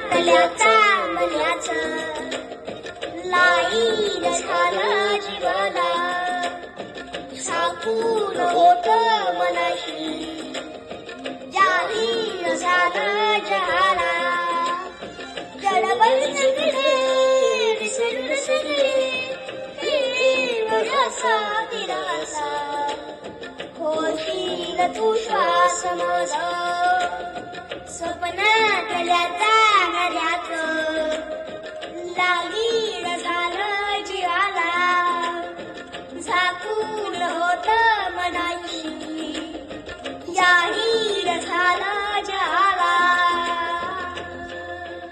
सपनातल्या चांगल्याच लाईन झालं जीवाला झाकून होत मनाशी जाहीर झालं जहाला जडबड सगळे विसरून सगळे एवढासा दिलासा होशील तू श्वास माझा सपनातल्या